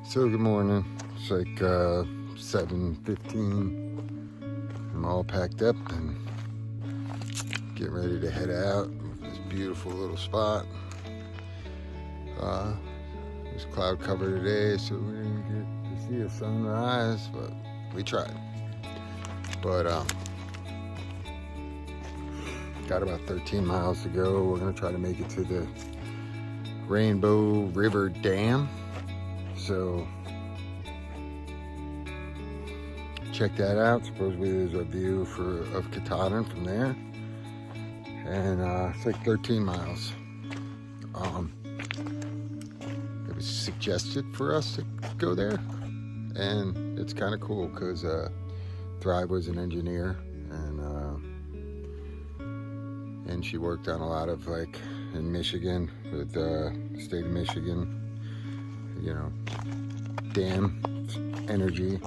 So good morning. It's like 7:15. I'm all packed up and getting ready to head out. This beautiful little spot. It's cloud cover today, so we didn't get to see a sunrise, but we tried. But got about 13 miles to go. We're gonna try to make it to the Rainbow River Dam. So check that out. Supposedly there's a view of Katahdin from there, and it's like 13 miles. It was suggested for us to go there, and it's kind of cool because Thrive was an engineer, and she worked on a lot of, like, in Michigan with the state of Michigan, you know, dam energy,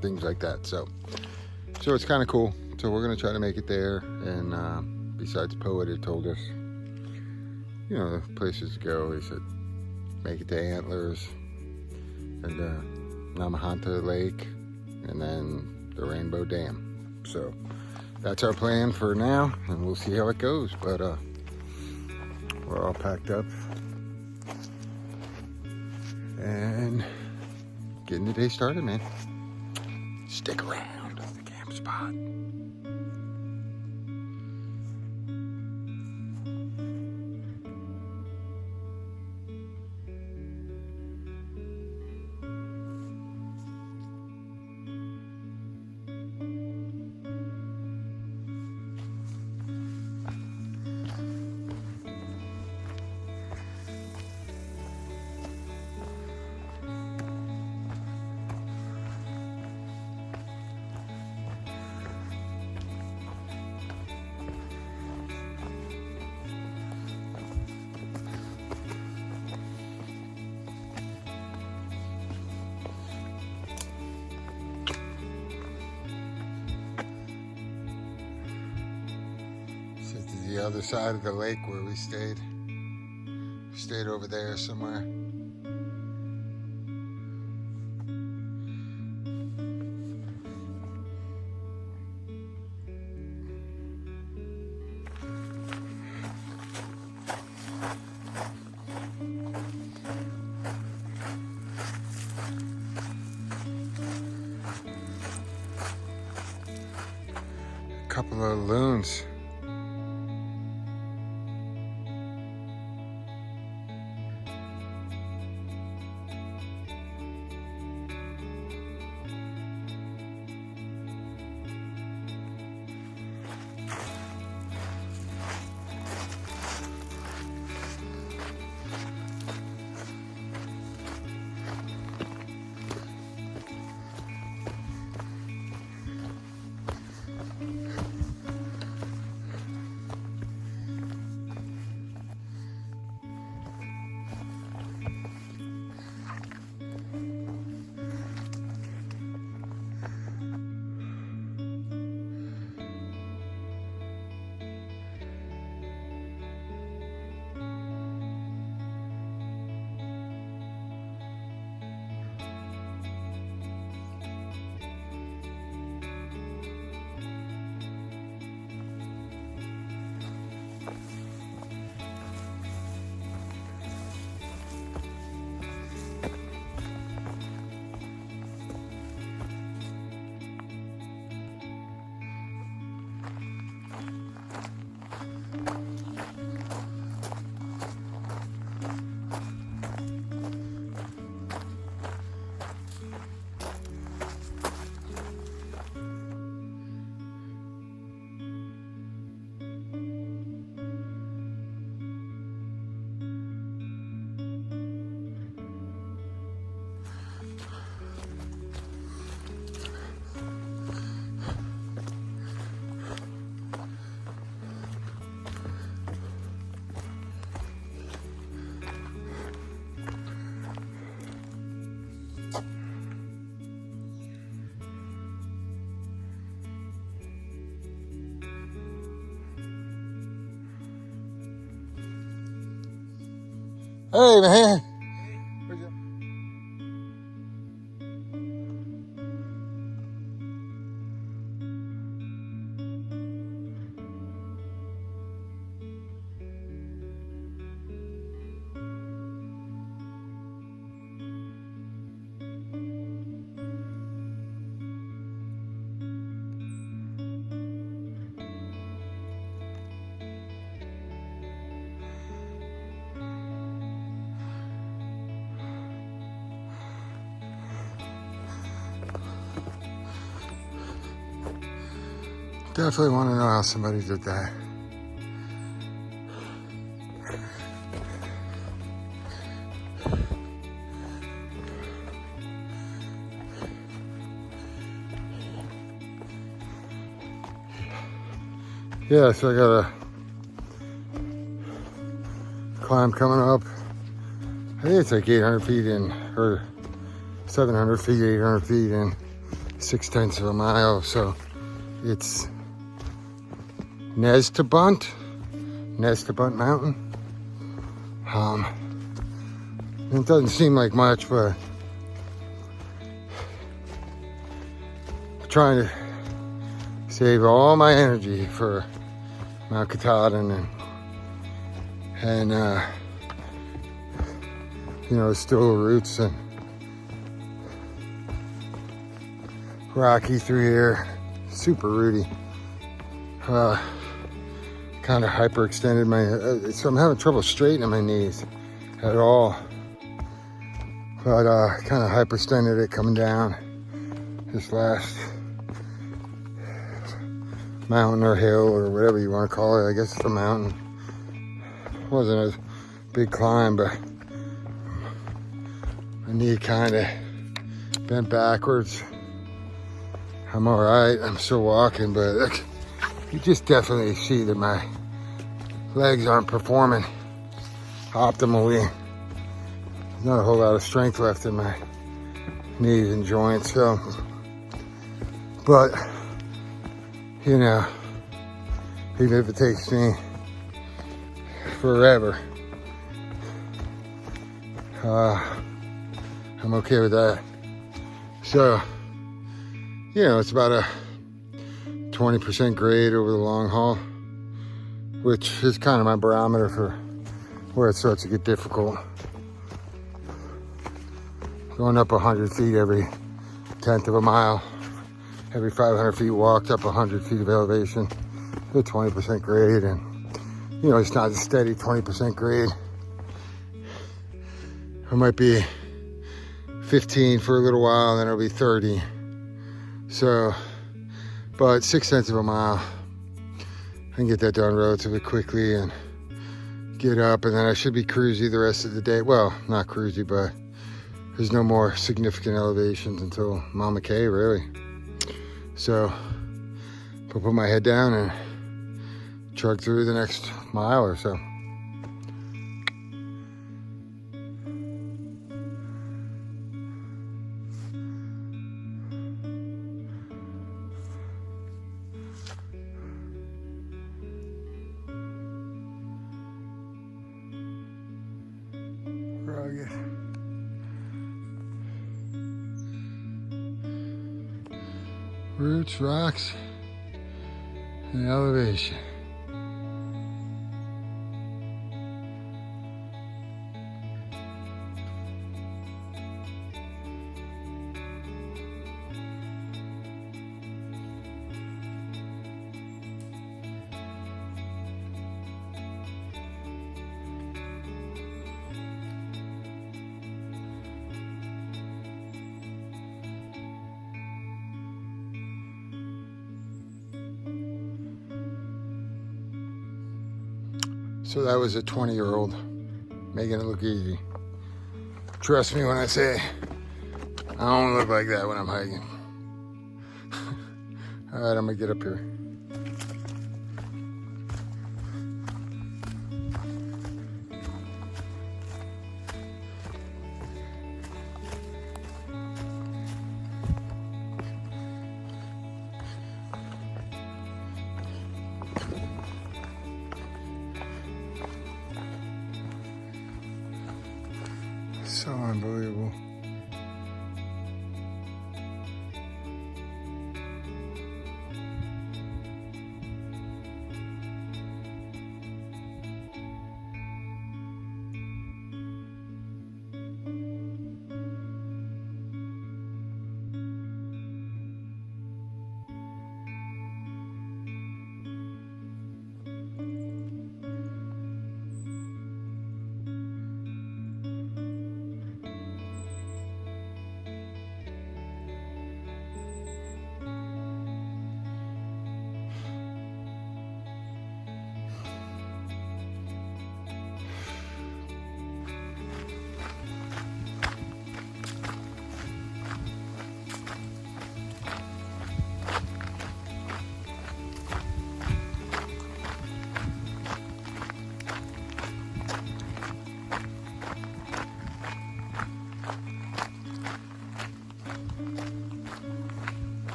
things like that. So it's kind of cool. So we're gonna try to make it there. And besides, Poet had told us, you know, the places to go. He said make it to Antlers and Nahmakanta Lake, and then the Rainbow Dam. So that's our plan for now, and we'll see how it goes. But we're all packed up and getting the day started, man. Stick around at the camp spot. This is the other side of the lake where we stayed. We stayed over there somewhere. A couple of loons. Hey, man. Definitely want to know how somebody did that. Yeah, so I got a climb coming up. I think it's like 800 feet in, or 700 feet, 800 feet in 6/10 of a mile. So it's Nahmakanta Mountain. It doesn't seem like much, but I'm trying to save all my energy for Mt Katahdin and you know, still roots and rocky through here, super rooty. Kind of hyperextended my, so I'm having trouble straightening my knees at all. But kind of hyperextended it coming down this last mountain or hill or whatever you want to call it. I guess it's a mountain. It wasn't a big climb, but my knee kind of bent backwards. I'm all right. I'm still walking, but look, you just definitely see that my legs aren't performing optimally. There's not a whole lot of strength left in my knees and joints, so, but you know, even if it takes me forever, I'm okay with that. So, you know, it's about a 20% grade over the long haul, which is kind of my barometer for where it starts to get difficult. Going up 100 feet every 10th of a mile, every 500 feet walked up 100 feet of elevation, the 20% grade, and you know, it's not a steady 20% grade. It might be 15 for a little while, and then it'll be 30. So, but 6/10 of a mile, I can get that done relatively quickly and get up, and then I should be cruisy the rest of the day. Well, not cruisy, but there's no more significant elevations until Mama K, really. So, I'll put my head down and chug through the next mile or so. Rugged. Roots, rocks, and elevation. So that was a 20-year-old making it look easy. Trust me when I say I don't look like that when I'm hiking. All right, I'm gonna get up here. So unbelievable.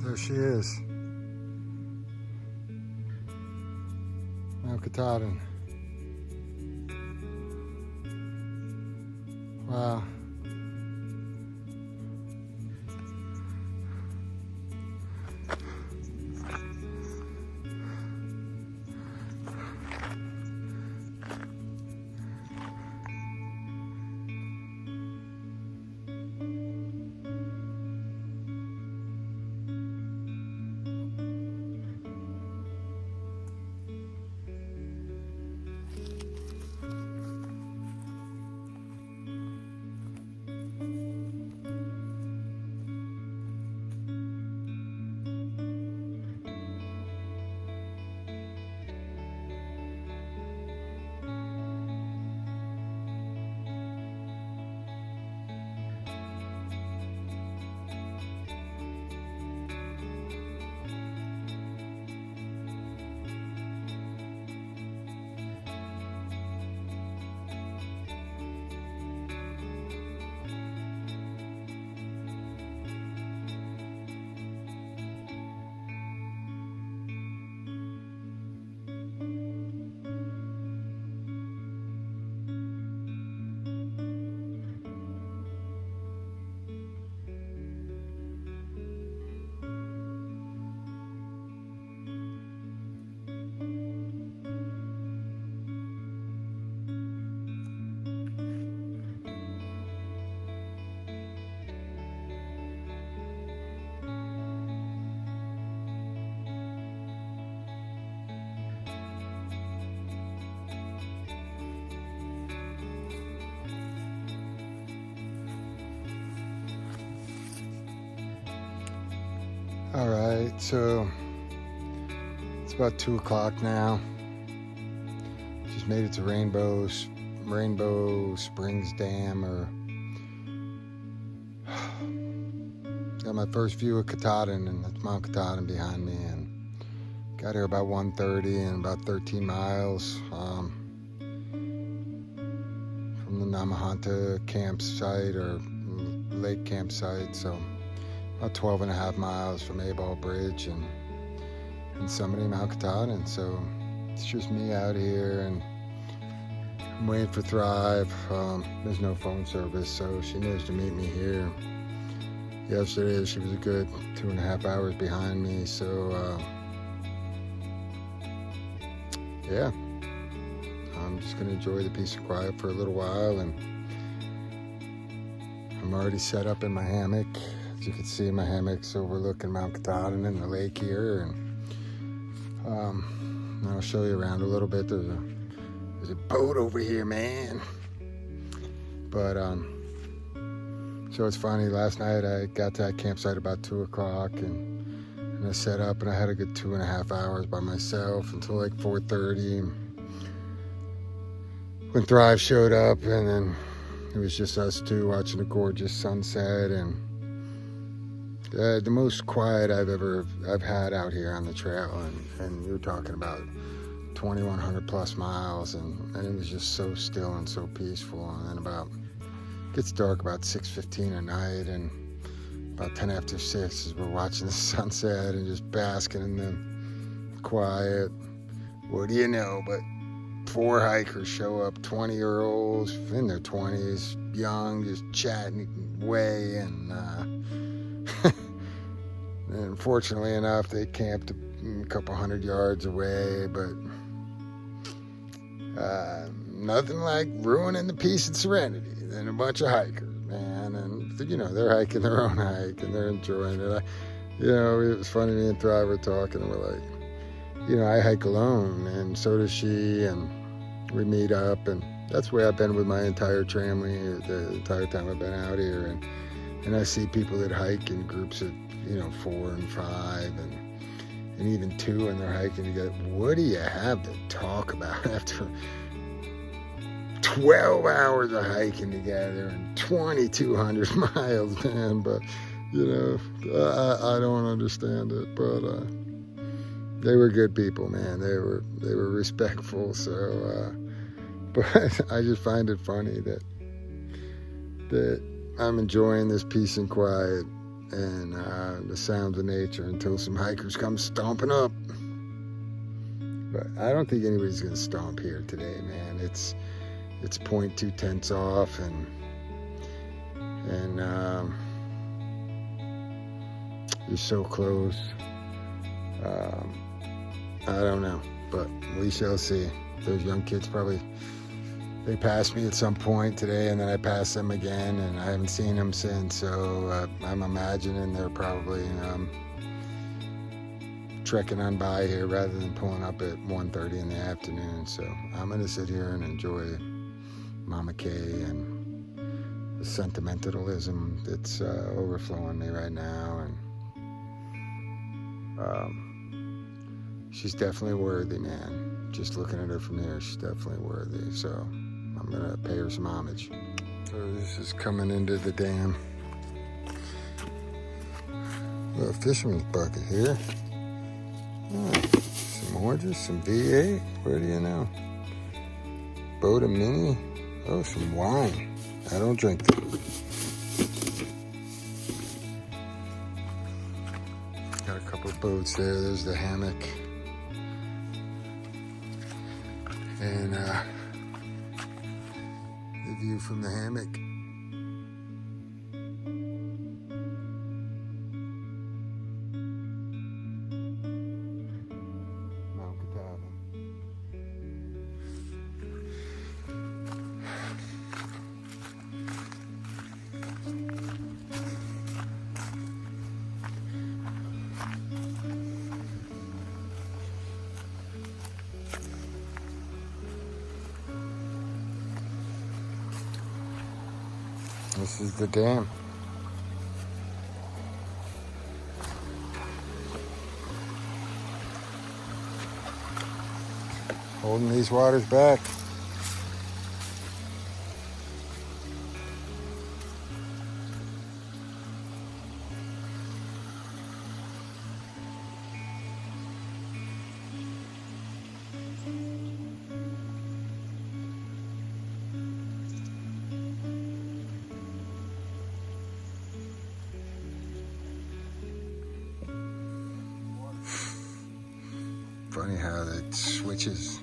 There she is. Mt Katahdin. Wow. All right, so it's about 2 o'clock now. Just made it to Rainbow Springs Dam, or got my first view of Katahdin, and that's Mt Katahdin behind me, and got here about 1:30 and about 13 miles from the Nahmakanta campsite or lake campsite, so about 12 and a half miles from Abol Bridge and Summit Mt Katahdin. So it's just me out here, and I'm waiting for Thrive. There's no phone service, so she knows to meet me here. Yesterday she was a good 2.5 hours behind me, so yeah, I'm just gonna enjoy the peace and quiet for a little while, and I'm already set up in my hammock. As you can see, my hammock's overlooking Mt Katahdin and the lake here, and I'll show you around a little bit. There's a boat over here, man. But so it's funny, last night I got to that campsite about 2 o'clock, and I set up, and I had a good 2.5 hours by myself until like 4:30 when Thrive showed up, and then it was just us two watching a gorgeous sunset, and the most quiet I've had out here on the trail, and you're talking about 2,100 plus miles, and it was just so still and so peaceful. And then it gets dark about 6:15 at night, and about 10 after 6 as we're watching the sunset and just basking in the quiet. What do you know, but 4 hikers show up, 20-year-olds in their 20s, young, just chatting away, and and fortunately enough, they camped a couple hundred yards away, but nothing like ruining the peace and serenity than a bunch of hikers, man. And you know, they're hiking their own hike and they're enjoying it. It was funny, me and Thrive were talking, and we're like, I hike alone, and so does she, and we meet up, and that's the way I've been with my entire family the entire time I've been out here, and I see people that hike in groups of 4 and 5 and even 2, and they're hiking together. What do you have to talk about after 12 hours of hiking together and 2,200 miles, man? But I don't understand it, but they were good people, man. They were respectful. So but I just find it funny that I'm enjoying this peace and quiet and the sounds of nature until some hikers come stomping up. But I don't think anybody's gonna stomp here today, man. It's 0.2 tenths off, and you're so close. I don't know, but we shall see. Those young kids they passed me at some point today, and then I passed them again, and I haven't seen them since. So I'm imagining they're probably trekking on by here rather than pulling up at 1:30 in the afternoon. So I'm gonna sit here and enjoy Mama K and the sentimentalism that's overflowing me right now, and she's definitely worthy, man. Just looking at her from here, she's definitely worthy. So I'm gonna pay her some homage. So this is coming into the dam. A little fisherman's bucket here. Some oranges, some V8. Where do you know? Boda Mini. Oh, some wine. I don't drink that. Got a couple of boats there. There's the hammock. And the view from the hammock. Mt Katahdin. This is the dam. Holding these waters back. Funny how that switches.